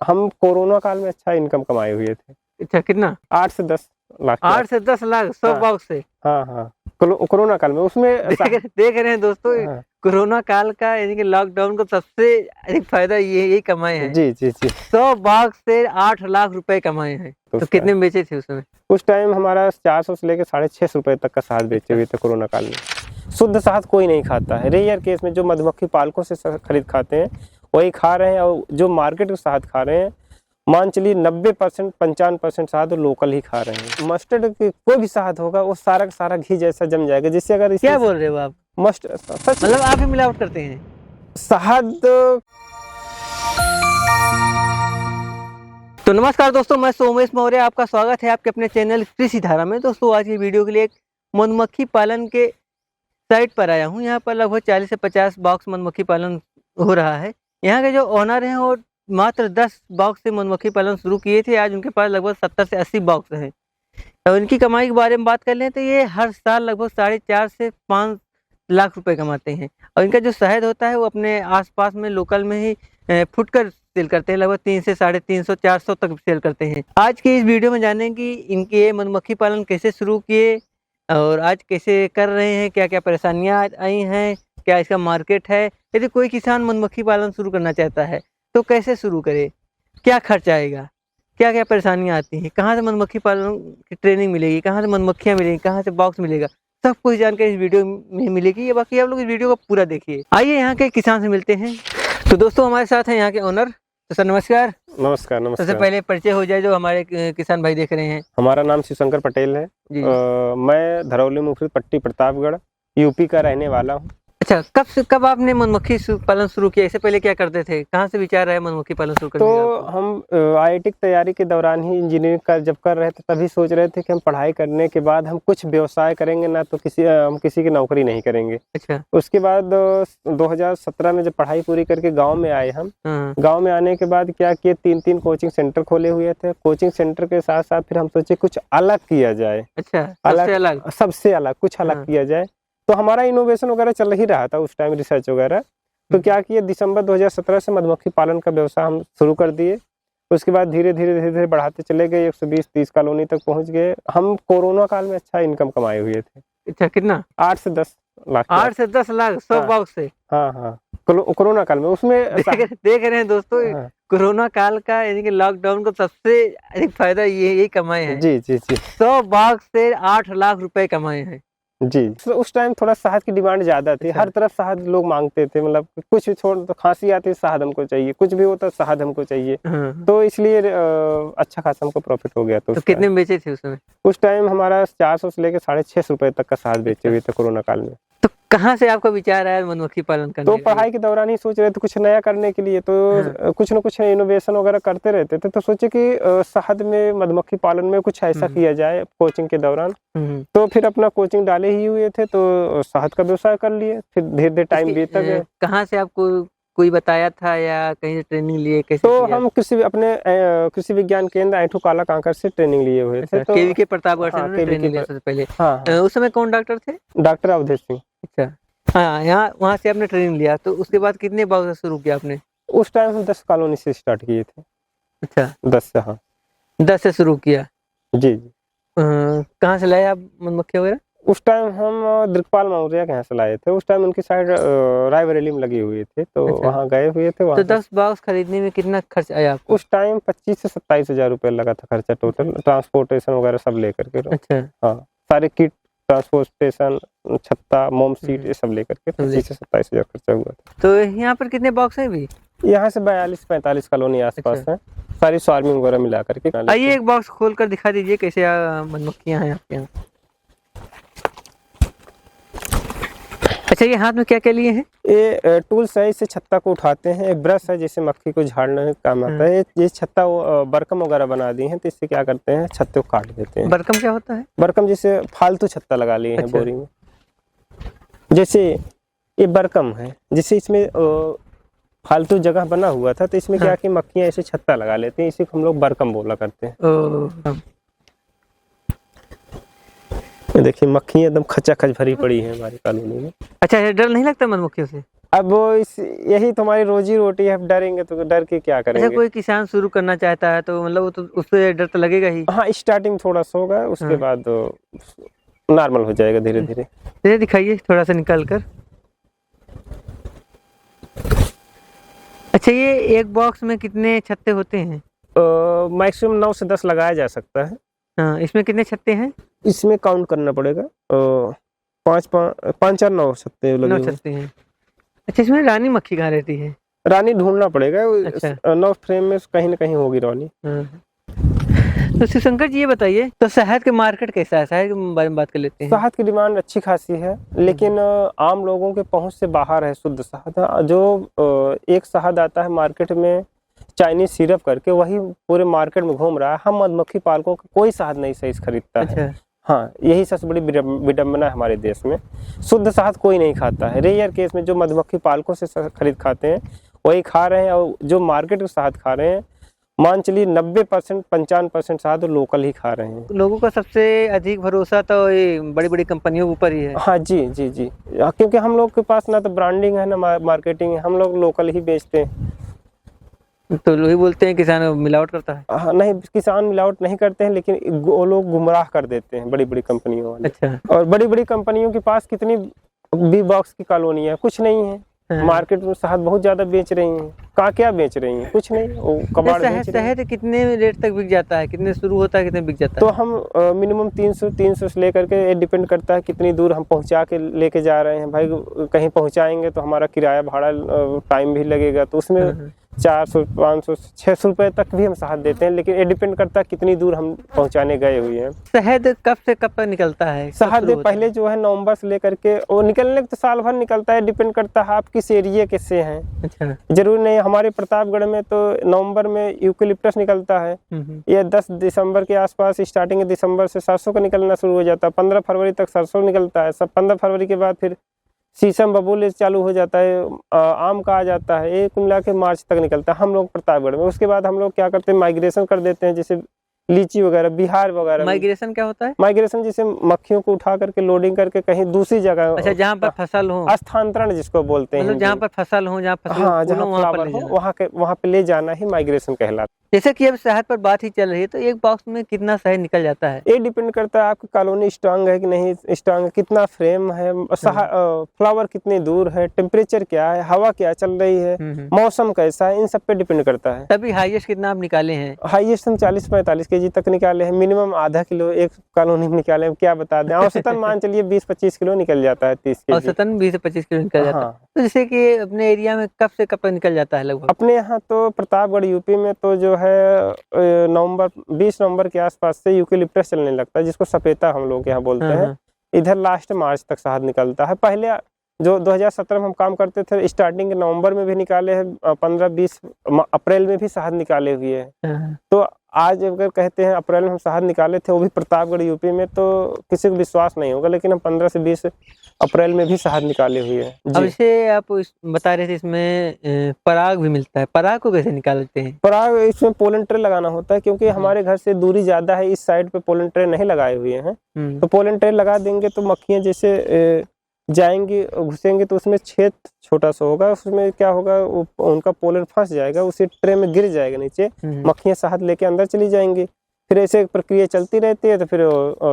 हम कोरोना काल में अच्छा इनकम कमाए हुए थे। अच्छा, कितना? 8 से 10 लाख। 8 से 10 लाख 100 हाँ। बॉक्स से? हाँ हाँ, कोरोना काल में उसमें देख रहे हैं दोस्तों, हाँ। कोरोना काल का यानी कि लॉकडाउन का सबसे अधिक फायदा यही कमाए हैं। जी जी जी। 100 बॉक्स से 8 लाख रुपए कमाए हैं। तो कितने में बेचे थे उसमें? उस टाइम हमारा 400 से लेकर 650 रुपए तक का शहद बेचे हुए थे कोरोना काल में। शुद्ध शहद कोई नहीं खाता है, रेयर केस में जो मधुमक्खी पालकों से खरीद खाते हैं वही खा रहे हैं, और जो मार्केट में शहद खा रहे हैं मान चलिए 90% 55% शहद लोकल ही खा रहे हैं। मस्टर्ड की कोई भी शहद होगा वो सारा का सारा घी जैसा जम जाएगा, जिससे अगर क्या बोल रहे हो आप? मस्टर्ड सच मतलब आप ही मिलावट करते हैं शहद। तो नमस्कार दोस्तों, मैं सोमेश मौर्य, आपका स्वागत है आपके अपने चैनल कृषि धारा में। दोस्तों आज की वीडियो के लिए एक मधुमक्खी पालन के साइट पर आया हूं। यहाँ पर लगभग 40 से 50 बॉक्स मधुमक्खी पालन हो रहा है। यहाँ के जो ओनर हैं वो मात्र 10 बॉक्स से मधुमक्खी पालन शुरू किए थे। आज उनके पास लगभग 70 से 80 बॉक्स हैं। तो इनकी कमाई के बारे में बात कर लें तो ये हर साल लगभग 4.5 से 5 लाख रुपए कमाते हैं। और इनका जो शहद होता है वो अपने आसपास में लोकल में ही फुटकर सेल करते हैं। लगभग 300 से 350 400 तक सेल करते हैं। आज की इस वीडियो में जानेंगे कि इनके मधुमक्खी पालन कैसे शुरू किए और आज कैसे कर रहे हैं, क्या क्या परेशानियां आई हैं, क्या इसका मार्केट है। यदि कोई किसान मधुमक्खी पालन शुरू करना चाहता है तो कैसे शुरू करे, क्या खर्च आएगा, क्या क्या परेशानियां आती हैं, कहाँ से मधुमक्खी पालन की ट्रेनिंग मिलेगी, कहाँ से मधुमक्खियाँ मिलेगी, कहाँ से बॉक्स मिलेगा, सब कुछ जानकारी इस वीडियो में मिलेगी। ये बाकी आप लोग इस वीडियो को पूरा देखिए। आइए यहाँ के किसान से मिलते हैं। तो दोस्तों हमारे साथ हैं यहाँ के ओनर। तो सर नमस्कार। नमस्कार नमस्कार। सबसे पहले परिचय हो जाए जो हमारे किसान भाई देख रहे हैं। हमारा नाम शिवशंकर पटेल है। मैं धरौली मुफरी पट्टी प्रतापगढ़ यूपी का रहने वाला हूँ। अच्छा, कब आपने मधुमक्खी पालन शुरू किया? इससे पहले क्या करते थे? कहाँ से विचार आया मधुमक्खी पालन शुरू करने का? तो हम आईआईटी की तैयारी के दौरान ही इंजीनियरिंग का जब कर रहे थे तभी सोच रहे थे कि हम पढ़ाई करने के बाद हम कुछ व्यवसाय करेंगे, ना तो हम किसी की नौकरी नहीं करेंगे। अच्छा। उसके बाद 2017 में जब पढ़ाई पूरी करके गाँव में आए हम। गाँव में आने के बाद क्या किए, 3 कोचिंग सेंटर खोले हुए थे। कोचिंग सेंटर के साथ साथ फिर हम सोचे कुछ अलग किया जाए। अच्छा, सबसे अलग कुछ अलग किया जाए। तो हमारा इनोवेशन वगैरह चल ही रहा था उस टाइम, रिसर्च वगैरह। तो क्या किए, दिसंबर 2017 से मधुमक्खी पालन का व्यवसाय हम शुरू कर दिए। उसके बाद धीरे धीरे बढ़ाते चले गए, 120-30 कॉलोनी तक पहुंच गए। हम कोरोना काल में अच्छा इनकम कमाए हुए थे। अच्छा, कितना? 8 से 10 लाख। 8 से 10 लाख 100 बॉक्स से? हाँ हाँ, कोरोना काल में उसमें देख रहे हैं दोस्तों, कोरोना काल का यानी कि लॉकडाउन का सबसे अधिक फायदा यही कमाए हैं। जी जी जी। 100 बॉक्स से 8 लाख रुपए कमाए हैं। जी। तो उस टाइम थोड़ा शहद की डिमांड ज्यादा थी। हर तरफ शहद लोग मांगते थे, मतलब कुछ भी छोड़ तो खांसी आती शहद हमको चाहिए, कुछ भी होता शहद हमको चाहिए। तो इसलिए अच्छा खासा हमको प्रॉफिट हो गया। तो कितने में बेचे थे उसमें? उस टाइम हमारा 400 से लेकर 650 रुपए तक का शहद बेचे हुए थे कोरोना काल में। तो कहाँ से आपका विचार आया मधुमक्खी पालन करने? तो पढ़ाई के दौरान ही सोच रहे थे कुछ नया करने के लिए, तो कुछ न कुछ इनोवेशन वगैरह करते रहते थे। तो सोचे कि शहद में मधुमक्खी पालन में कुछ ऐसा किया जाए कोचिंग के दौरान। तो फिर अपना कोचिंग डाले ही हुए थे, तो शहद का व्यवसाय कर लिए। फिर धीरे धीरे टाइम बीतता गया। कहाँ से आपको कोई बताया था या कहीं से ट्रेनिंग लिए? कैसे? तो हम कृषि विज्ञान केंद्र ऐठू काला कांकर से ट्रेनिंग लिए हुए थे। तो केवी के प्रतापगढ़ से ट्रेनिंग लिया सबसे पहले। हाँ। उस समय कौन डॉक्टर थे? डॉक्टर अवधेश सिंह। अच्छा, हाँ, यहाँ वहाँ से आपने ट्रेनिंग लिया। तो उसके बाद कितने बॉक्स शुरू किया आपने? उस टाइम हम 10 कॉलोनी से स्टार्ट किए थे। अच्छा, 10 से। हाँ, 10 से शुरू किया। जी। कहाँ से लाए आप मधुमक्खी वगैरह? उस टाइम हम दिलपाल मौर्य के यहाँ से लाए थे। उस टाइम उनकी साइड रायबरेली में लगी हुई थी, तो वहाँ गए हुए थे। तो 10 बॉक्स खरीदने में कितना खर्च आया आपको? उस टाइम 25 से 27 हजार रुपये लगा था खर्चा टोटल, ट्रांसपोर्टेशन वगैरह सब लेकर के। अच्छा। हाँ, सारे किट, ट्रांसपोर्टेशन, छत्ता, मोम सीट, ये सब लेकर के 25 से 27 हजार खर्चा हुआ था। तो यहाँ पर कितने बॉक्स हैं अभी? यहाँ से 42-45 कॉलोनी आसपास है, सारी स्वार्मिंग वगैरह मिला करके। आइए एक बॉक्स खोल कर दिखा दीजिए कैसे मधुमक्खियाँ हैं आपके यहाँ। अच्छा, ये हाथ में क्या क्या लिए हैं? ये टूल्स है, इससे छत्ता को उठाते हैं। एक ब्रश है जिससे मक्खी को झाड़ने का काम आता है। ये छत्ता बरकम वगैरह बना दी है, तो इससे क्या करते हैं, छत्ते को काट देते हैं। बरकम क्या होता है? बरकम जैसे फालतू छत्ता लगा लिए हैं बोरी में। जैसे ये बरकम है, जिससे इसमें फालतू जगह बना हुआ था, तो इसमें क्या कि मक्खियाँ ऐसे छत्ता लगा लेते हैं। इसी को हम लोग बरकम बोला करते हैं। देखिए मक्खियाँ एकदम खचाखच भरी पड़ी है हमारी कॉलोनी में। अच्छा, डर नहीं लगता मधुमक्खियों से? अब यही तुम्हारी रोजी रोटी है, अब डरेंगे तो डर के क्या अच्छा, करेंगे। कोई किसान शुरू करना चाहता है तो मतलब वो तो उससे डर तो लगेगा ही। हाँ, स्टार्टिंग थोड़ा सा होगा, उसके हाँ। बाद नॉर्मल हो जाएगा धीरे धीरे। ये दिखाइए थोड़ा सा निकाल कर। अच्छा, ये एक बॉक्स में कितने छत्ते होते हैं? मैक्सिमम 9 से 10 लगाया जा सकता है। हाँ, इसमें कितने छत्ते हैं? इसमें काउंट करना पड़ेगा, 5 और 9 छत्ते लगे 9 हुए। छत्ते हैं। अच्छा, इसमें रानी मक्खी कहाँ रहती है? रानी ढूंढना पड़ेगा, अच्छा। 9 फ्रेम में कहीं ना कहीं होगी रानी। हाँ। तो शिवशंकर जी, ये बताइए तो शहद के मार्केट कैसा है? शहद के बारे में बात कर लेते हैं। शहद की डिमांड अच्छी खासी है, लेकिन आम लोगों के पहुंच से बाहर है शुद्ध शहद। जो एक शहद आता है मार्केट में चाइनीज सिरप करके, वही पूरे मार्केट में घूम रहा है। हम मधुमक्खी पालकों का कोई शहद नहीं सही से खरीदता है। अच्छा। हाँ, यही सबसे बड़ी विडंबना है हमारे देश में। शुद्ध शहद कोई नहीं खाता है। रेयर केस में जो मधुमक्खी पालकों से खरीद खाते हैं वही खा रहे हैं, और जो मार्केट में शहद खा रहे हैं, मान चलिए 90% 55% शहद लोकल ही खा रहे हैं। लोगों का सबसे अधिक भरोसा तो ये बड़ी बड़ी कंपनियों के ऊपर ही है। हाँ जी जी जी, क्योंकि हम लोग के पास ना तो ब्रांडिंग है ना मार्केटिंग है, हम लोग लोकल ही बेचते हैं। तो वही बोलते हैं किसान मिलावट करता है। हाँ, नहीं, किसान मिलावट नहीं करते हैं, लेकिन वो लोग गुमराह कर देते हैं, बड़ी बड़ी कंपनियों वाले। अच्छा। और बड़ी बड़ी कंपनियों के पास कितनी बी बॉक्स की कॉलोनी है, कुछ नहीं है। हाँ। मार्केट में शहद बहुत ज्यादा बेच रही हैं, कहाँ क्या बेच रही हैं, कुछ नहीं, वो कबाड़ बेच रही हैं। शहद कितने रेट तक बिक जाता है? कितने शुरू होता है, कितने बिक जाता तो है? हम मिनिमम 300 से लेकर के, डिपेंड करता है कितनी दूर हम पहुंचा के लेके जा रहे हैं। भाई कहीं पहुंचाएंगे तो हमारा किराया भाड़ा टाइम भी लगेगा, तो उसमें हाँ। 400 500 600 रुपए तक भी हम शहद देते हैं, लेकिन ये डिपेंड करता है कितनी दूर हम पहुंचाने गए हुए हैं। शहद कब से कब तक निकलता है? कब शहद शुरू होता पहले जो है नवंबर से लेकर के, वो निकलने तो साल भर निकलता है, डिपेंड करता है आप किस एरिया के से हैं। अच्छा। जरूरी नहीं, हमारे प्रतापगढ़ में तो नवंबर में यूकेलिप्टस निकलता है। ये 10 दिसंबर के आसपास, स्टार्टिंग दिसंबर से सरसों का निकलना शुरू हो जाता है। 15 फरवरी तक सरसों निकलता है। सब 15 फरवरी के बाद फिर शीशम बबूल चालू हो जाता है, आम का आ जाता है। एक मिला के मार्च तक निकलता है हम लोग प्रतापगढ़ में। उसके बाद हम लोग क्या करते हैं, माइग्रेशन कर देते हैं, जैसे लीची वगैरह बिहार वगैरह। माइग्रेशन क्या होता है? माइग्रेशन जैसे मक्खियों को उठा करके लोडिंग करके कहीं दूसरी जगह, अच्छा, जहाँ पर फसल हो, स्थानांतरण जिसको बोलते हैं, मतलब जहाँ पर फसल हो, जहाँ फसल हाँ, जहाँ वहाँ पर फ्लावर ले हो जाना। वहाँ पे ले जाना ही माइग्रेशन कहलाता है। जैसे कि अब शहद पर बात ही चल रही है, तो एक बॉक्स में कितना शहद निकल जाता है? ये डिपेंड करता है आपकी कॉलोनी स्ट्रांग है कि नहीं स्ट्रांग है, कितना फ्रेम है, फ्लावर कितनी दूर है, टेम्परेचर क्या है, हवा क्या चल रही है, मौसम कैसा है, इन सब पे डिपेंड करता है। तभी हाईएस्ट कितना आप निकाले हैं? हाईएस्ट हम 40-45 kg तक निकाले हैं। मिनिमम आधा किलो एक कॉलोनी में निकाले हैं, क्या बता दें। औसतन मान चलिए 20-25 किलो निकल जाता है, 30 kg। औसतन 20 से 25 किलो निकल जाता है। हाँ। तो जैसे कि अपने एरिया में कब से कब तक निकल जाता है लगभग? अपने यहाँ तो प्रतापगढ़ यूपी में तो जो है नवंबर 20 नवंबर के आसपास से यूकेलिप्टस चलने लगता है, जिसको सपेता हम लोग यहाँ बोलते हैं। इधर लास्ट मार्च तक शहद निकलता है। पहले जो 2017 में हम काम करते थे, स्टार्टिंग नवंबर में भी निकाले हैं, 15-20 अप्रैल में भी शहद निकाले हुए हैं। तो आज अगर कहते हैं अप्रैल में हम शहद निकाले थे, वो भी प्रतापगढ़ यूपी में, तो किसी को विश्वास नहीं होगा, लेकिन हम 15 से 20 अप्रैल में भी शहद निकाले हुए हैं। अब इसे आप बता रहे थे, इसमें पराग भी मिलता है। पराग को कैसे निकालते हैं? पराग इसमें पोलन ट्रे लगाना होता है, क्योंकि हमारे घर से दूरी ज्यादा है, इस साइड पे पोलन ट्रे नहीं लगाए हुए हैं। तो पोलन ट्रे लगा देंगे तो मक्खियां जैसे जाएंगी, घुसेंगे, तो उसमें छेद छोटा सा होगा, उसमें क्या होगा, उनका पोलन फंस जाएगा, उसी ट्रे में गिर जाएगा नीचे, मक्खियां शहद लेके अंदर चली जाएंगी। फिर ऐसे प्रक्रिया चलती रहती है, तो फिर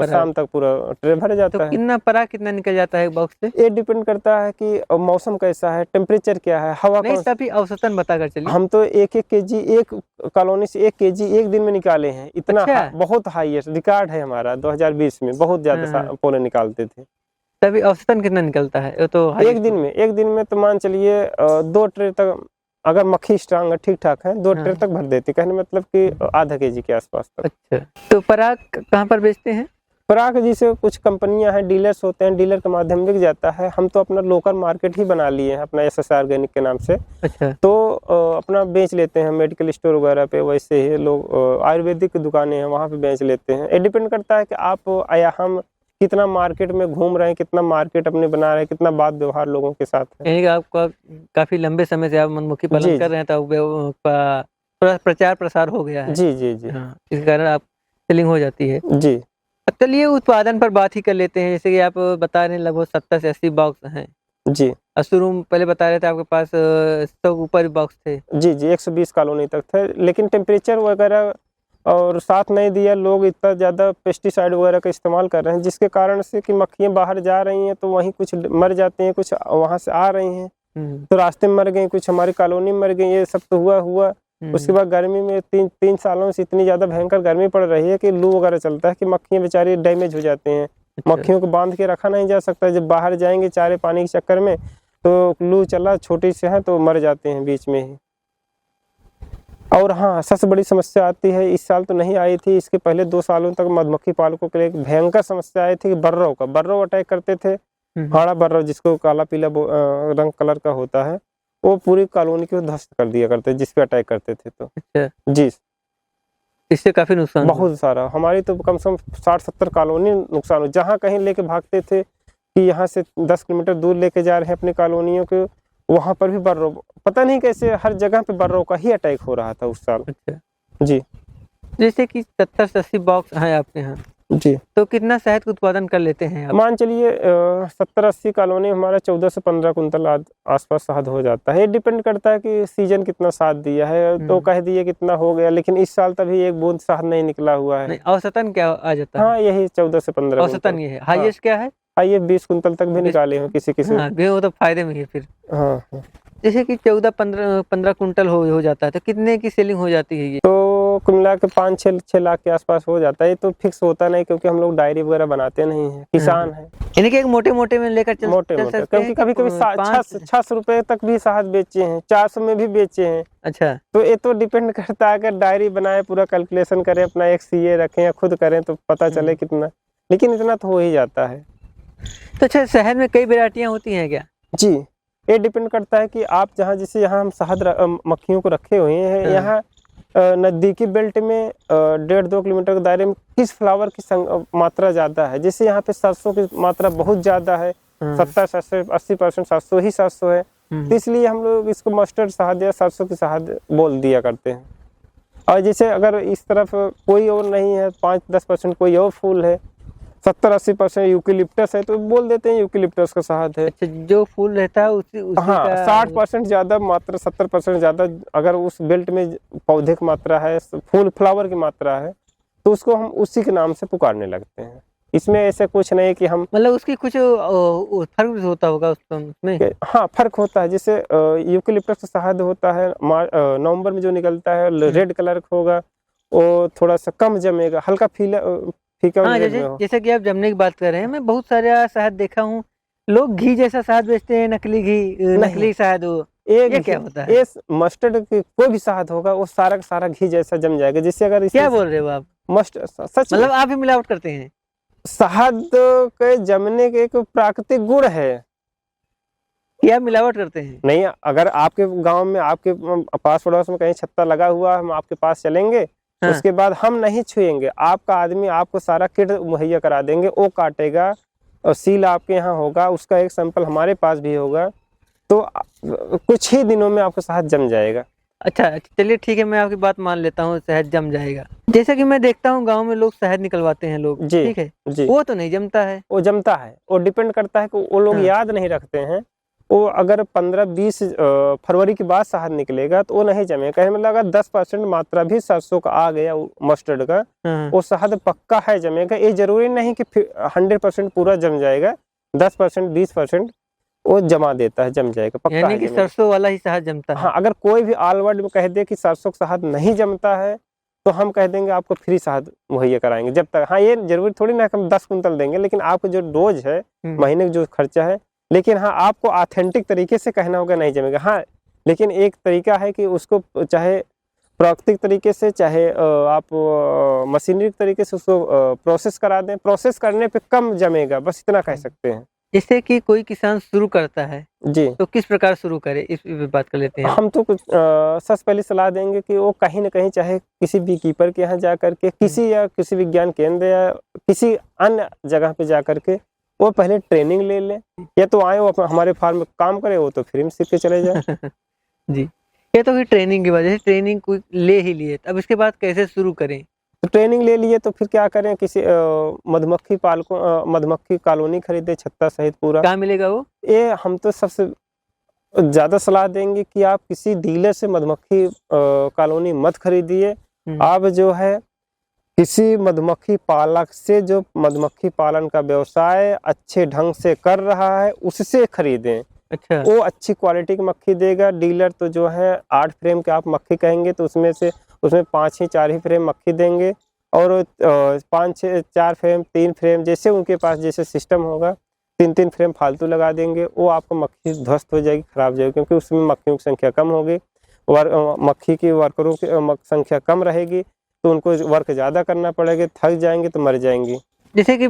शाम तक पूरा ट्रे भर जाता तो है। कितना पराग कितना निकल जाता है बॉक्स से? ये डिपेंड करता है कि मौसम कैसा है, टेम्परेचर क्या है, हवा नहीं, तभी औसतन बता कर चलिए। हम तो 1-1 kg, एक कॉलोनी से 1 kg एक दिन में निकाले हैं। इतना अच्छा। बहुत हाईएस्ट रिकॉर्ड है हमारा। 2020 में बहुत ज्यादा पोलन निकालते थे। तभी औसतन कितना निकलता है? वो तो एक दिन में तो मान चलिए 2 ट्रे तक, अगर मक्खी स्ट्रांग है, ठीक ठाक है, 2 ट्रे तक भर देती, कहने मतलब कि आधा kg के आसपास तक। अच्छा, तो पराग कहाँ पर बेचते हैं? पराग जैसे कुछ कंपनियां हैं, डीलर्स होते हैं, डीलर के माध्यम बिक जाता है। हम तो अपना लोकल मार्केट ही बना लिए हैं अपना, SS ऑर्गेनिक के नाम से। अच्छा। तो अपना बेच लेते हैं मेडिकल स्टोर वगैरह पे, वैसे ही लोग आयुर्वेदिक दुकानें हैं वहाँ पे बेच लेते हैं। ये डिपेंड करता है कि आप या हम कितना मार्केट में घूम रहे हैं, कितना मार्केट अपने बना रहे हैं, कितना बात व्यवहार लोगों के साथ है। यानी कि आपका काफी लंबे समय से आप मधुमक्खी पालन कर रहे हैं, तो थोड़ा प्रचार प्रसार हो गया है। जी जी जी। हाँ, इस कारण आप सेलिंग हो जाती है। जी। चलिए उत्पादन पर बात ही कर लेते हैं। जैसे कि आप बता रहे हैं लगभग 70 से 80 बॉक्स हैं। जी और शुरू में पहले बता रहे थे आपके पास 100 ऊपर बॉक्स थे। जी जी 120 कॉलोनी तक थे, लेकिन टेम्परेचर वगैरह और साथ नहीं दिया, लोग इतना ज़्यादा पेस्टिसाइड वगैरह का इस्तेमाल कर रहे हैं, जिसके कारण से कि मक्खियाँ बाहर जा रही हैं तो वहीं कुछ मर जाती हैं, कुछ वहाँ से आ रही हैं तो रास्ते में मर गई, कुछ हमारी कॉलोनी में मर गई। ये सब तो हुआ। उसके बाद गर्मी में तीन सालों से इतनी ज़्यादा भयंकर गर्मी पड़ रही है कि लू वगैरह चलता है कि मक्खियाँ बेचारी डैमेज हो जाती हैं। मक्खियों को बांध के रखा नहीं जा सकता, जब बाहर जाएंगे चारे पानी के चक्कर में तो लू चला, छोटी से है तो मर जाते हैं बीच में ही। और हाँ, सबसे बड़ी समस्या आती है, इस साल तो नहीं आई थी, इसके पहले 2 सालों तक मधुमक्खी पालकों के लिए एक भयंकर समस्या आई थी कि बर्रो अटैक करते थे। हाड़ा बर्रो, जिसको काला पीला रंग कलर का होता है, वो पूरी कॉलोनी को ध्वस्त कर दिया करते जिस पे अटैक करते थे तो। अच्छा। जी, इससे काफी नुकसान बहुत सारा, हमारी तो कम से कम 60-70 कॉलोनी नुकसान हो। जहाँ कहीं लेके भागते थे कि यहाँ से 10 किलोमीटर दूर लेके जा रहे हैं अपनी कॉलोनियों को, वहाँ पर भी बर्रो, पता नहीं कैसे हर जगह पे बर्रो का ही अटैक हो रहा था उस साल। अच्छा जी, जैसे कि 70 से 80 बॉक्स हैं आपके यहाँ, जी तो कितना शहद का उत्पादन कर लेते हैं आप? मान चलिए 70-80 कॉलोनी हमारा 14 से 15 कुंतल आसपास शहद हो जाता है। ये डिपेंड करता है कि सीजन कितना साथ दिया है, तो कह दिए कितना हो गया, लेकिन इस साल तभी एक बूंद शहद नहीं निकला हुआ है। नहीं, औसतन क्या आ जाता है? हाँ, यही 14 से 15 औसतन ये है। हाईएस्ट क्या है? ये 20 कुंतल तक भी निकाले हैं किसी हाँ, वो तो फायदे में ही है फिर। हाँ, हाँ। जैसे कि 14-15 कुंटल हो जाता है, तो कितने की सेलिंग हो जाती है ये? तो कुल मिला के 5-6 लाख के आसपास हो जाता है। ये तो फिक्स होता नहीं, क्योंकि हम लोग डायरी वगैरह बनाते नहीं हैं, किसान हैं। यानी कि एक मोटे में लेकर चल मोटे सकते क्योंकि हैं कभी 600 रुपए तक भी शहद बेचे हैं, 400 में भी बेचे हैं। अच्छा, तो ये तो डिपेंड करता है, अगर डायरी बनाए, पूरा कैलकुलेशन करें, अपना एक सीए रखें या खुद करें तो पता चले कितना, लेकिन इतना तो हो ही जाता है। तो अच्छा, शहद में कई वैरायटियां होती हैं क्या? जी, ये डिपेंड करता है कि आप जहाँ, जैसे यहाँ हम शहद मक्खियों को रखे हुए हैं, यहाँ नज़दीकी बेल्ट में 1.5-2 किलोमीटर के दायरे में किस फ्लावर की मात्रा ज़्यादा है। जैसे यहाँ पे सरसों की मात्रा बहुत ज़्यादा है, 70-80% सरसों ही सरसों है, तो इसलिए हम लोग इसको मस्टर्ड शहद या सरसों की शहद बोल दिया करते हैं। और जैसे अगर इस तरफ कोई और नहीं है, 5-10% कोई और फूल है, 70-80% यूकेलिप्टस है, तो बोल देते हैं यूकेलिप्टस का शहद है। अच्छा, जो फूल रहता है उसी हाँ, का 60% ज़्यादा मात्रा, 70% ज़्यादा अगर उस बेल्ट में पौधे की मात्रा है, फ्लावर की मात्रा है, तो उसको हम उसी के नाम से पुकारने लगते हैं। इसमें ऐसे कुछ नहीं कि हम, मतलब उसकी कुछ फर्क होता होगा उसमें? हाँ, फर्क होता है। जैसे यूकेलिप्टस का शहद होता है नवंबर में जो निकलता है, रेड कलर का होगा, वो थोड़ा सा कम जमेगा, हल्का फीका हाँ, जैसे कि आप जमने की बात कर रहे हैं, मैं बहुत सारा शहद देखा हूँ, लोग घी जैसा शहद बेचते हैं, नकली घी, नकली शहद। ये क्या होता है? ये मस्टर्ड कोई भी शहद होगा वो सारा का सारा घी जैसा जम जाएगा। जैसे अगर क्या बोल रहे हो आप? मस्टर्ड सच, मतलब आप ही मिलावट करते हैं? शहद के जमने के एक प्राकृतिक गुण है। क्या मिलावट करते हैं? नहीं, अगर आपके गांव में, आपके पास पड़ोस में कहीं छत्ता लगा हुआ, हम आपके पास चलेंगे, हाँ। उसके बाद हम नहीं छुएंगे, आपका आदमी आपको सारा किट मुहैया करा देंगे, वो काटेगा और सील आपके यहाँ होगा, उसका एक सैंपल हमारे पास भी होगा, तो कुछ ही दिनों में आपका शहद जम जाएगा। अच्छा, चलिए ठीक है, मैं आपकी बात मान लेता हूँ, शहद जम जाएगा। जैसे कि मैं देखता हूँ गांव में लोग शहद निकलवाते हैं लोग, ठीक है जी, वो तो नहीं जमता है। वो जमता है, वो डिपेंड करता है कि वो लोग याद नहीं रखते हैं। वो अगर 15-20 फरवरी के बाद शहद निकलेगा तो वो नहीं जमेगा। कहने में लगा 10% मात्रा भी सरसों का आ गया मस्टर्ड का, वो शहद पक्का है जमेगा। ये जरूरी नहीं कि 100% पूरा जम जाएगा, 10% 20% वो जमा देता है, जम जाएगा, पक्का यानी कि सरसों वाला ही शहद जमता है। हाँ, अगर कोई भी ऑल वर्ल्ड में कह दे कि सरसों का शहद नहीं जमता है, तो हम कह देंगे आपको फ्री शहद मुहैया कराएंगे जब तक। हाँ, ये जरूरी थोड़ी ना हम 10 कुंतल देंगे, लेकिन आपको जो डोज है, महीने का जो खर्चा है, लेकिन हाँ, आपको ऑथेंटिक तरीके से कहना होगा नहीं जमेगा। हाँ, लेकिन एक तरीका है कि उसको चाहे प्राकृतिक तरीके से, चाहे आप मशीनरी तरीके से उसको प्रोसेस करा दें, प्रोसेस करने पे कम जमेगा, बस इतना कह सकते हैं। जैसे कि कोई किसान शुरू करता है जी, तो किस प्रकार शुरू करे, इस पे बात कर लेते हैं। हम तो कुछ सबसे पहले सलाह देंगे कि वो कहीं ना कहीं, चाहे किसी बी कीपर के यहाँ जा करके, किसी विज्ञान केंद्र या किसी अन्य जगह पे जा करके वो पहले ट्रेनिंग ले ले, या तो आए वो हमारे फार्म में काम करे, वो तो फ्री में सीख के चले जाए। जी, ये तो फिर ट्रेनिंग की वजह से ट्रेनिंग कोई ले ही लिए, अब इसके बाद कैसे शुरू करें? तो ट्रेनिंग ले लिए तो फिर क्या करें, किसी मधुमक्खी पालकों मधुमक्खी कॉलोनी खरीदे छत्ता सहित पूरा। कहाँ मिलेगा वो? ये हम तो सबसे ज़्यादा सलाह देंगे कि आप किसी डीलर से मधुमक्खी कॉलोनी मत खरीदिए। आप जो है किसी मधुमक्खी पालक से जो मधुमक्खी पालन का व्यवसाय अच्छे ढंग से कर रहा है उससे खरीदें। अच्छा। वो अच्छी क्वालिटी की मक्खी देगा। डीलर तो जो है 8 फ्रेम के आप मक्खी कहेंगे तो उसमें 5 ही 4 ही फ्रेम मक्खी देंगे, और 5 6 4 फ्रेम 3 फ्रेम जैसे उनके पास जैसे सिस्टम होगा 3 फ्रेम फालतू लगा देंगे। वो आपको मक्खी ध्वस्त हो जाएगी, खराब हो जाएगी, क्योंकि उसमें मक्खियों की संख्या कम होगी। मक्खी की वर्करों की संख्या कम रहेगी तो उनको वर्क ज़्यादा करना पड़ेगा, थक जाएंगे तो मर जाएंगी। जैसे कि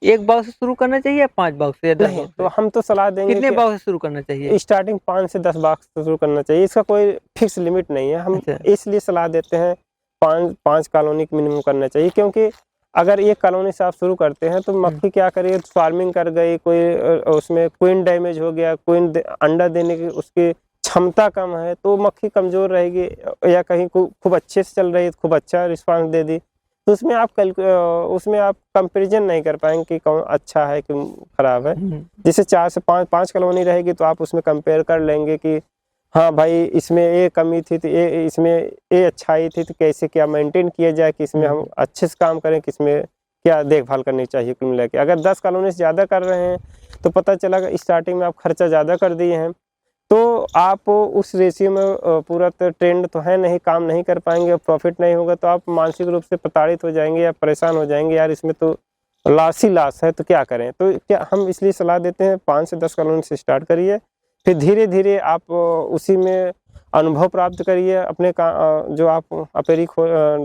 1 बॉक्स से शुरू करना चाहिए या 5 बॉक्स से या 10 नहीं, बॉक्स तो से? हम तो सलाह देंगे कितने कि बॉक्स से शुरू करना चाहिए? स्टार्टिंग 5 से 10 बॉक्स से शुरू करना चाहिए। इसका कोई फिक्स लिमिट नहीं है। हम अच्छा। इसलिए सलाह देते हैं 5 कॉलोनी मिनिमम करना चाहिए, क्योंकि अगर एक कॉलोनी से आप शुरू करते हैं तो मक्खी क्या करेगी, स्वार्मिंग कर गई, कोई उसमें क्वीन डैमेज हो गया, क्वीन अंडा देने की उसकी क्षमता कम है तो मक्खी कमज़ोर रहेगी, या कहीं खूब अच्छे से चल रही है, खूब अच्छा रिस्पांस दे दी, तो उसमें आप कंपैरिजन नहीं कर पाएंगे कि कौन अच्छा है कि खराब है। जैसे 4 से 5 कॉलोनी रहेगी तो आप उसमें कंपेयर कर लेंगे कि हाँ भाई, इसमें ये कमी थी तो ये इसमें ये अच्छाई थी, तो कैसे क्या मेंटेन किया जाए कि इसमें हम अच्छे से काम करें, किसमें क्या देखभाल करनी चाहिए कुल मिला के। अगर 10 कॉलोनी से ज़्यादा कर रहे हैं तो पता चला कि स्टार्टिंग में आप खर्चा ज़्यादा कर दिए हैं, तो आप उस रेशियो में पूरा तो ट्रेंड तो है नहीं, काम नहीं कर पाएंगे, प्रॉफिट नहीं होगा, तो आप मानसिक रूप से प्रताड़ित हो जाएंगे या परेशान हो जाएंगे, यार इसमें तो लॉस ही लॉस है, तो क्या करें। तो क्या हम इसलिए सलाह देते हैं 5 से 10 कॉलोनी से स्टार्ट करिए, फिर धीरे धीरे आप उसी में अनुभव प्राप्त करिए अपने जो आप अपेरी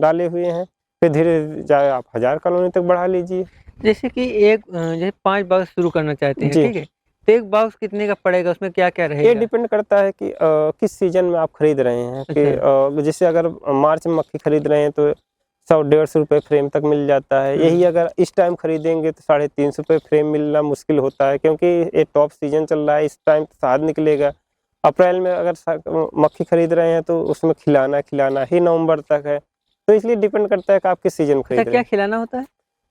डाले हुए हैं, फिर धीरे जाए आप 1000 कॉलोनी तक बढ़ा लीजिए। जैसे कि जैसे 5 बॉक्स शुरू करना चाहते हैं, जी। ठीक है? तो 1 बॉक्स कितने का पड़ेगा? उसमें क्या-क्या ये रहेगा? डिपेंड करता है कि किस सीजन में आप खरीद रहे हैं कि अच्छा। जैसे अगर मार्च में मक्खी खरीद रहे हैं तो 100-150 रुपये फ्रेम तक मिल जाता है। यही अगर इस टाइम खरीदेंगे तो 350 रुपये फ्रेम मिलना मुश्किल होता है, क्योंकि ये टॉप सीजन चल रहा है, इस टाइम शहद निकलेगा। अप्रैल में अगर मक्खी खरीद रहे हैं तो उसमें खिलाना ही नवंबर तक है, तो इसलिए डिपेंड करता है कि आप किस सीजन खरीद अच्छा, रहे क्या हैं। खिलाना होता है?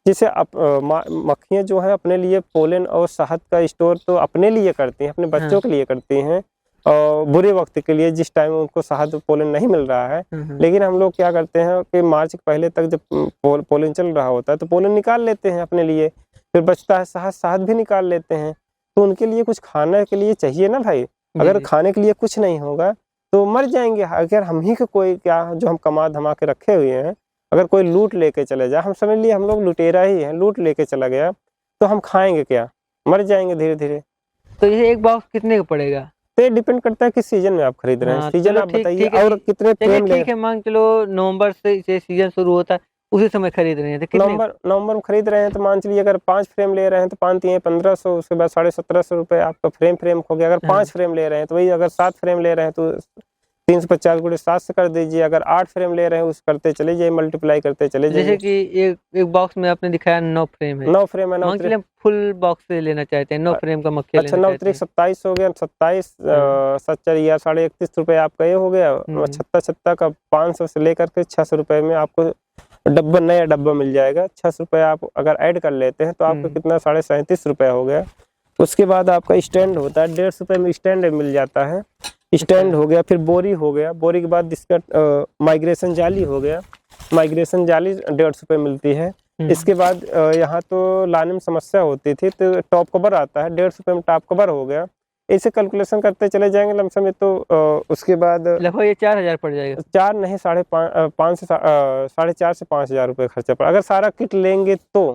जैसे मक्खियाँ जो है अपने लिए पोलन और शहद का स्टोर तो अपने लिए करती हैं, अपने बच्चों हाँ। के लिए करती हैं, और बुरे वक्त के लिए जिस टाइम उनको शहद पोलन नहीं मिल रहा है। लेकिन हम लोग क्या करते हैं कि मार्च के पहले तक जब पोलन चल रहा होता है तो पोलन निकाल लेते हैं अपने लिए, फिर बचता है शहद भी निकाल लेते हैं। तो उनके लिए कुछ खाने के लिए चाहिए ना भाई, अगर जी। खाने के लिए कुछ नहीं होगा तो मर जाएंगे। अगर हम ही को कोई क्या जो हम कमा धमा के रखे हुए हैं, अगर कोई लूट लेके चले जाए, हम समझ लिए हम लोग लुटेरा ही हैं, लूट लेके चला गया तो हम खाएंगे क्या, मर जाएंगे धीरे धीरे। तो ये 1 बॉक्स कितने का पड़ेगा? तो ये डिपेंड करता है किस सीजन में आप खरीद रहे हैं। हाँ, सीजन चलो आप ठीक बताइए ठीक है, और कितने चलिए फ्रेम ले। ठीक है, मान चलो नवंबर से सीजन शुरू होता है, उसी समय खरीद रहे हैं तो कितने? नवंबर में खरीद रहे हैं तो मान चलिए अगर 5 फ्रेम ले रहे हैं तो 5 3 1500, उसके बाद 1750 रुपये आपका फ्रेम हो गया। अगर 5 फ्रेम ले रहे हैं तो वही, अगर 7 फ्रेम ले रहे हैं तो 350 गुणे 7 से कर दीजिए। अगर 8 फ्रेम ले रहे हैं उस करते चले जाइए, मल्टीप्लाई करते चले जैसे जाइए। कि एक बॉक्स में आपने दिखाया 9 फ्रेम है, 9 फ्रेम है, 9 मान चलिए हम फुल बॉक्स से लेना चाहते हैं, 9 फ्रेम का मक्खिया अच्छा, लेना 9 चाहते त्रिक हैं। 27 हो गया, 27 7 या 31.5 रुपये आपका ये हो गया। छत्ता का 500 से लेकर के 600 रुपये में आपको नया डब्बा मिल जाएगा। 600 रुपये आप अगर ऐड कर लेते हैं तो आपको कितना 37.5 रुपये हो गया। उसके बाद आपका स्टैंड होता है, 150 रुपये में स्टैंड मिल जाता है। स्टैंड हो गया, फिर बोरी हो गया, बोरी के बाद इसका माइग्रेशन जाली हो गया, माइग्रेशन जाली 150 रुपये मिलती है। इसके बाद यहाँ तो लाने में समस्या होती थी तो टॉप कवर आता है, 150 रुपये में टॉप कवर हो गया। ऐसे कैलकुलेशन करते चले जाएंगे लमसम में, तो उसके बाद लगभग ये 4000 पड़ जाएगा। 4 नहीं 5.5 से 4.5 से 5000 रुपये खर्चा पड़ा अगर सारा किट लेंगे तो।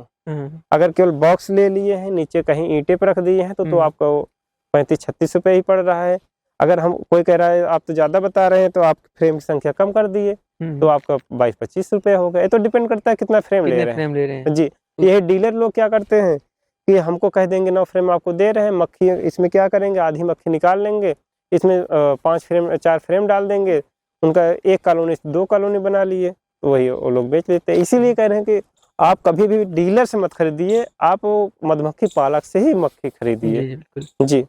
अगर केवल बॉक्स ले लिए हैं, नीचे कहीं ईंटें पर रख दिए हैं तो आपको 35-36 रुपये ही पड़ रहा है। अगर हम कोई कह रहा है आप तो ज़्यादा बता रहे हैं तो आप फ्रेम की संख्या कम कर दिए तो आपका 22-25 रुपये हो गए। तो डिपेंड करता है कितना फ्रेम ले रहे हैं। जी, ये डीलर लोग क्या करते हैं कि हमको कह देंगे 9 फ्रेम आपको दे रहे हैं, मक्खी इसमें क्या करेंगे, आधी मक्खी निकाल लेंगे, इसमें 5 फ्रेम 4 फ्रेम डाल देंगे, उनका 1 कॉलोनी से 2 कॉलोनी बना लिए, तो वही वो लोग बेच लेते हैं। इसीलिए कह रहे हैं कि आप कभी भी डीलर से मत खरीदिए, आप मधुमक्खी पालक से ही मक्खी खरीदिए। जी,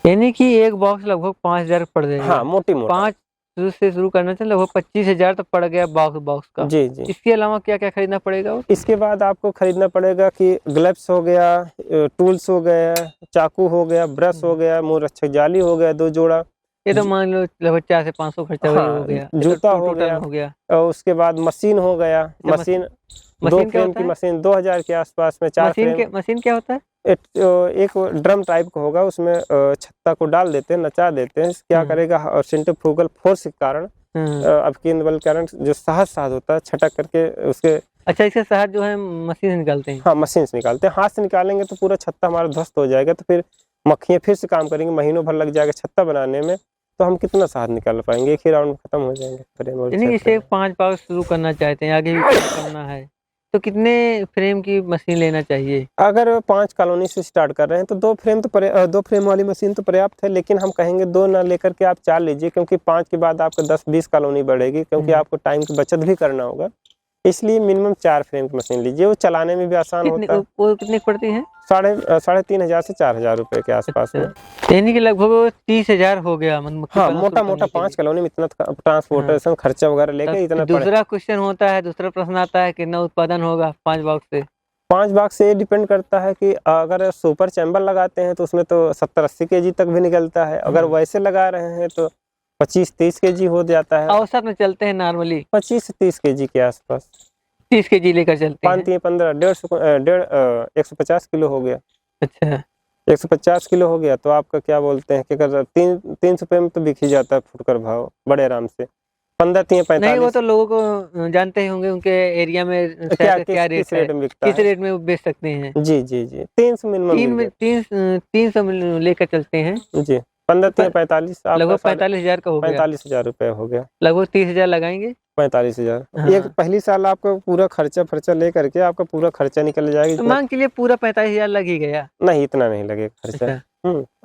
यानी कि 1 बॉक्स लगभग 5000 पड़ जाएगा। हाँ, मोटी मोटा 5 से शुरू करना चाहिए, लगभग 25,000 तो पड़ गया बॉक्स का। जी जी। इसके अलावा क्या क्या खरीदना पड़ेगा? इसके बाद आपको खरीदना पड़ेगा कि ग्लव्स हो गया, टूल्स हो गया, चाकू हो गया, ब्रश हो गया, मुंह रक्षक जाली हो गया 2 जोड़ा। ये तो मान लो लगभग 400 से 500 खर्चा वही हो गया। ये जूता तो हो टोटल गया, हो गया। और उसके बाद मशीन हो गया। मशीन 2 मशीन क्या फ्रेम होता की है? मशीन 2000 के आसपास में 4 फ्रेम। मशीन क्या होता है? एक ड्रम टाइप का होगा, उसमें छत्ता को डाल देते हैं, नचा देते हैं। क्या करेगा, और सेंट्रीफ्यूगल फोर्स के कारण, अपकेंद्र बल के कारण जो शहद होता है छटक करके उसके। अच्छा, इसका शहद जो है मशीन से निकालते हैं? हाँ, मशीन से निकालते हैं। हाथ से निकालेंगे तो पूरा छत्ता हमारा ध्वस्त हो जाएगा, तो फिर मक्खियाँ फिर से काम करेंगी, महीनों भर लग जाएगा छत्ता बनाने में, तो हम कितना शहद निकाल पाएंगे, एक ही राउंड में खत्म हो जाएंगे फ्रेम और यानी छत्ते। इसे 5 बॉक्स शुरू करना चाहते हैं, आगे भी करना है, तो कितने फ्रेम की मशीन लेना चाहिए? अगर 5 कॉलोनी से स्टार्ट कर रहे हैं तो 2 फ्रेम तो 2 फ्रेम वाली मशीन तो पर्याप्त है, लेकिन हम कहेंगे 2 ना लेकर के आप 4 लीजिए, क्योंकि 5 के बाद आपको 10-20 कॉलोनी बढ़ेगी, क्योंकि आपको टाइम की बचत भी करना होगा। इसलिए मिनिमम 4 फ्रेम की मशीन लीजिए, वो चलाने में भी आसान होता है। वो कितने की पड़ती है? 3,500 से 4,000 रुपए के आसपास में। यानी कि लगभग 30,000 हो गया मधुमक्खी हाँ, पालन मोटा शुरू मोटा करने के 5 लिए। कॉलोनी में इतना ट्रांसपोर्टेशन खर्चा वगैरह लेके इतना पड़े। दूसरा क्वेश्चन होता है, दूसरा प्रश्न आता है, कितना उत्पादन होगा 5 बॉक्स से? 5 बॉक्स से ये डिपेंड करता है कि अगर सुपर चैम्बर लगाते हैं तो उसमें तो 70-80 केजी तक भी निकलता है। अगर वैसे लगा रहे हैं तो 25-30 केजी हो जाता है। औसत में चलते हैं नॉर्मली 25 से 30 केजी के आसपास। 30 केजी लेकर चलते हैं। 5-3-15 150 किलो हो गया। अच्छा, 150 किलो हो गया तो आपका क्या बोलते हैं कि अगर 300 रुपये में तो बिक ही जाता है फुटकर भाव बड़े आराम से। 15-3-45 नहीं वो तो लोगों को जानते ही होंगे, उनके एरिया में क्या क्या रेट किस है, रेट में बिकता किस है। रेट में वो बेच सकते हैं। जी जी जी, 300 मिनिमम 300 में लेकर चलते हैं जी। 15-3-45 लगभग 45,000 का हो गया। 45,000 रुपये हो गया। लगभग 30,000 लगाएंगे। 45,000। हाँ। एक पहली साल आपका पूरा खर्चा लेकर के आपका पूरा खर्चा निकल जाएगा। तो मान के लिए पूरा 45,000 लग ही गया। नहीं, इतना नहीं लगेगा खर्चा। अच्छा।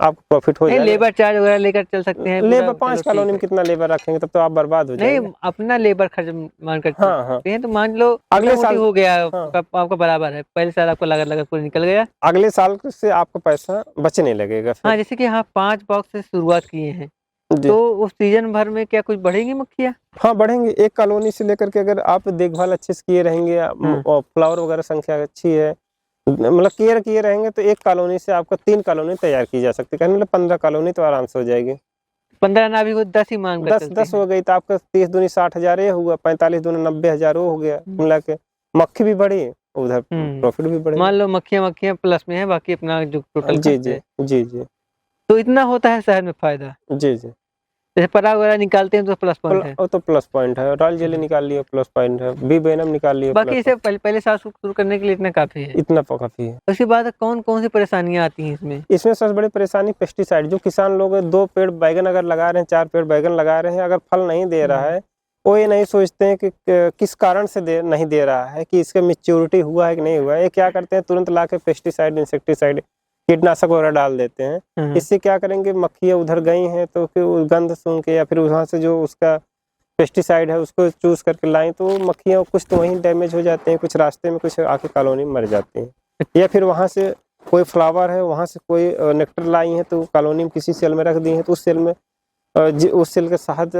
आपको प्रॉफिट हो जाएगा। लेबर चार्ज वगैरह लेकर चल सकते हैं। लेबर 5 कॉलोनी में कितना लेबर रखेंगे, तब तो आप बर्बाद हो जाएंगे। नहीं, अपना लेबर खर्च मानकर हाँ हाँ, चलते हैं, तो मान लो अगले साल हो गया। हाँ। आपका बराबर है, पहले साल आपका लागत पूरा निकल गया। अगले साल से आपको पैसा बचने लगेगा फिर। हाँ, जैसे कि हाँ 5 बॉक्स से शुरुआत किए हैं, तो उस सीजन भर में क्या कुछ बढ़ेंगी मक्खियाँ? हाँ, बढ़ेंगे। एक कॉलोनी से लेकर के अगर आप देखभाल अच्छे से किए रहेंगे और फ्लावर वगैरह संख्या अच्छी है, मतलब केयर किए रहेंगे, तो एक कॉलोनी से आपको 3 कॉलोनी तैयार की जा सकती है। मतलब 15 कॉलोनी तो आराम से हो जाएगी। 15 ना भी हो 10 ही मान कर चलते 10 हो गई तो आपका 30 दूनी 60,000 ये हुआ, 45 दूनी 90,000 वो हो गया। मिला के मक्खी भी बढ़ी, उधर प्रॉफिट भी बढ़ेगा। मान लो मक्खियाँ प्लस में है, बाकी अपना जो टोटल जी जी जी जी, तो इतना होता है शहर में फायदा। जी जी, जैसे पराग वगैरह निकालते हैं तो प्लस पॉइंट है। वो तो प्लस पॉइंट है। रॉयल जेली निकाल लिया, प्लस पॉइंट है। बी वेनम निकाल लिया, बाकी इसे पहले साल शुरू करने के लिए इतना काफी है। इतना काफी है। उसके बाद कौन कौन सी परेशानियां आती हैं इसमें? इसमें सबसे बड़ी परेशानी पेस्टिसाइड। जो किसान लोग 2 पेड़ बैगन अगर लगा रहे हैं, 4 पेड़ बैगन लगा रहे हैं, अगर फल नहीं दे रहा है, वो ये नहीं सोचते हैं कि किस कारण से नहीं दे रहा है, कि इसका मैच्योरिटी हुआ है कि नहीं हुआ है। ये क्या करते हैं, तुरंत ला के पेस्टिसाइड, इंसेक्टिसाइड, कीटनाशक वगैरह डाल देते हैं। इससे क्या करेंगे, मक्खियाँ उधर गई हैं तो फिर गंध सूंघ के या फिर वहाँ से जो उसका पेस्टिसाइड है उसको चूज करके लाएं, तो मक्खियाँ कुछ तो वहीं डैमेज हो जाते हैं, कुछ रास्ते में, कुछ आके कॉलोनी में मर जाती हैं। या फिर वहाँ से कोई फ्लावर है, वहाँ से कोई नेक्टर लाई है तो कॉलोनी में किसी सेल में रख दी है, तो उस सेल में उस सेल के शहद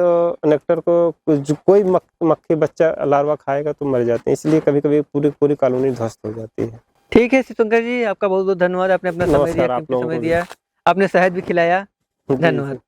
नेक्टर को कोई मक्खी बच्चा लार्वा खाएगा तो मर जाते हैं। इसलिए कभी कभी पूरी कॉलोनी ध्वस्त हो जाती है। ठीक है शिवशंकर जी, आपका बहुत बहुत धन्यवाद। आपने अपना समय दिया, आपने शहद भी खिलाया। धन्यवाद।